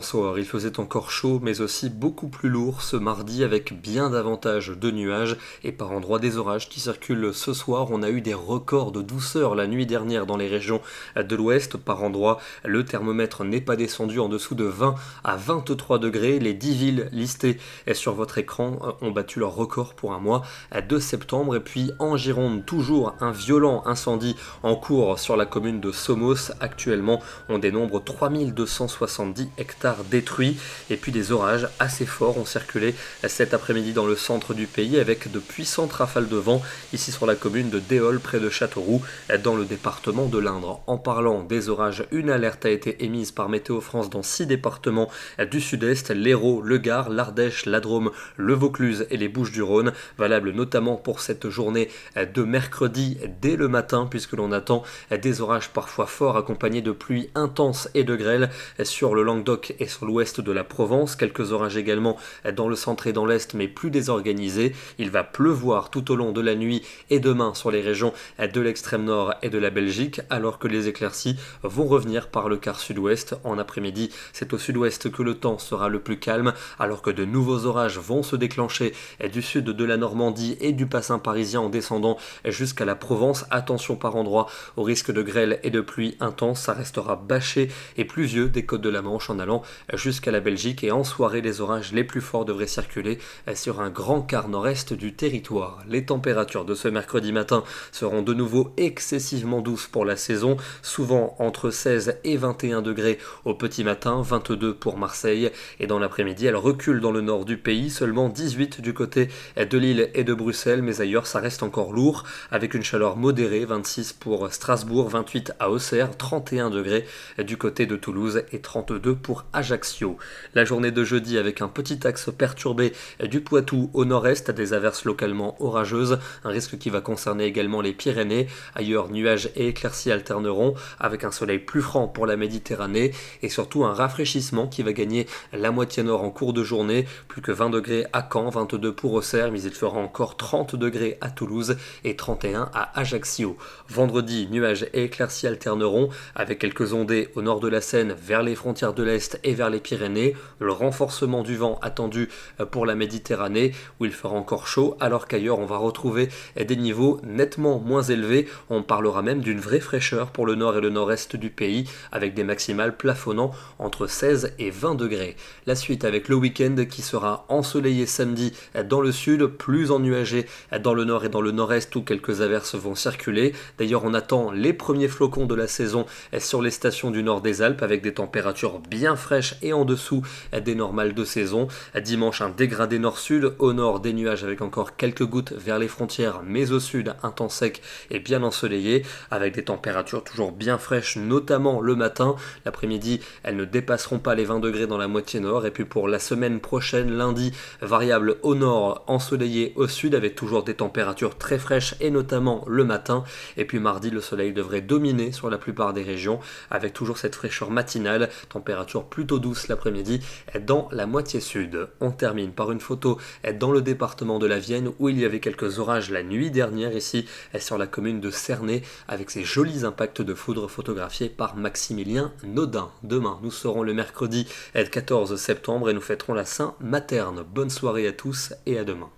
bonsoir. Il faisait encore chaud, mais aussi beaucoup plus lourd ce mardi avec bien davantage de nuages et par endroits des orages qui circulent ce soir. On a eu des records de douceur la nuit dernière dans les régions de l'ouest. Par endroits, le thermomètre n'est pas descendu en dessous de 20 à 23 degrés. Les 10 villes listées sur votre écran ont battu leur record pour un mois de septembre. Et puis en Gironde, toujours un violent incendie en cours sur la commune de Somos. Actuellement, on dénombre 3270 hectares détruits et puis des orages assez forts ont circulé cet après-midi dans le centre du pays avec de puissantes rafales de vent ici sur la commune de Déol près de Châteauroux dans le département de l'Indre. En parlant des orages, une alerte a été émise par Météo France dans 6 départements du sud-est, l'Hérault, le Gard, l'Ardèche, la Drôme, le Vaucluse et les Bouches-du-Rhône, valable notamment pour cette journée de mercredi dès le matin puisque l'on attend des orages parfois forts accompagnés de pluies intenses et de grêle sur le Languedoc et sur l'ouest de la Provence. Quelques orages également dans le centre et dans l'est, mais plus désorganisés. Il va pleuvoir tout au long de la nuit et demain sur les régions de l'extrême nord et de la Belgique, alors que les éclaircies vont revenir par le quart sud-ouest. En après-midi, c'est au sud-ouest que le temps sera le plus calme, alors que de nouveaux orages vont se déclencher du sud de la Normandie et du bassin parisien en descendant jusqu'à la Provence. Attention par endroits au risque de grêle et de pluie intense. Ça restera bâché et pluvieux des côtes de la Manche en allant jusqu'à la Belgique, et en soirée les orages les plus forts devraient circuler sur un grand quart nord-est du territoire. Les températures de ce mercredi matin seront de nouveau excessivement douces pour la saison, souvent entre 16 et 21 degrés au petit matin, 22 pour Marseille, et dans l'après-midi elles reculent dans le nord du pays, seulement 18 du côté de Lille et de Bruxelles, mais ailleurs ça reste encore lourd avec une chaleur modérée, 26 pour Strasbourg, 28 à Auxerre, 31 degrés du côté de Toulouse et 32 pour Ajaccio. La journée de jeudi avec un petit axe perturbé du Poitou au nord-est, des averses localement orageuses, un risque qui va concerner également les Pyrénées. Ailleurs, nuages et éclaircies alterneront avec un soleil plus franc pour la Méditerranée et surtout un rafraîchissement qui va gagner la moitié nord en cours de journée. Plus que 20 degrés à Caen, 22 pour Auxerre, mais il fera encore 30 degrés à Toulouse et 31 à Ajaccio. Vendredi, nuages et éclaircies alterneront avec quelques ondées au nord de la Seine vers les frontières de l'Est et vers les Pyrénées. Le renforcement du vent attendu pour la Méditerranée où il fera encore chaud, alors qu'ailleurs on va retrouver des niveaux nettement moins élevés. On parlera même d'une vraie fraîcheur pour le nord et le nord-est du pays avec des maximales plafonnant entre 16 et 20 degrés. La suite avec le week-end qui sera ensoleillé samedi dans le sud, plus ennuagé dans le nord et dans le nord-est où quelques averses vont circuler. D'ailleurs on attend les premiers flocons de la saison sur les stations du nord des Alpes avec des températures bien fraîches et en dessous des normales de saison. Dimanche, un dégradé nord-sud, au nord des nuages avec encore quelques gouttes vers les frontières, mais au sud un temps sec et bien ensoleillé avec des températures toujours bien fraîches, notamment le matin. L'après-midi, elles ne dépasseront pas les 20 degrés dans la moitié nord. Et puis pour la semaine prochaine, lundi, variable au nord, ensoleillé au sud avec toujours des températures très fraîches et notamment le matin. Et puis mardi, le soleil devrait dominer sur la plupart des régions avec toujours cette fraîcheur matinale, température plutôt douce l'après-midi dans la moitié sud. On termine par une photo dans le département de la Vienne où il y avait quelques orages la nuit dernière ici sur la commune de Cernay avec ces jolis impacts de foudre photographiés par Maximilien Naudin. Demain, nous serons le mercredi 14 septembre et nous fêterons la Saint-Materne. Bonne soirée à tous et à demain.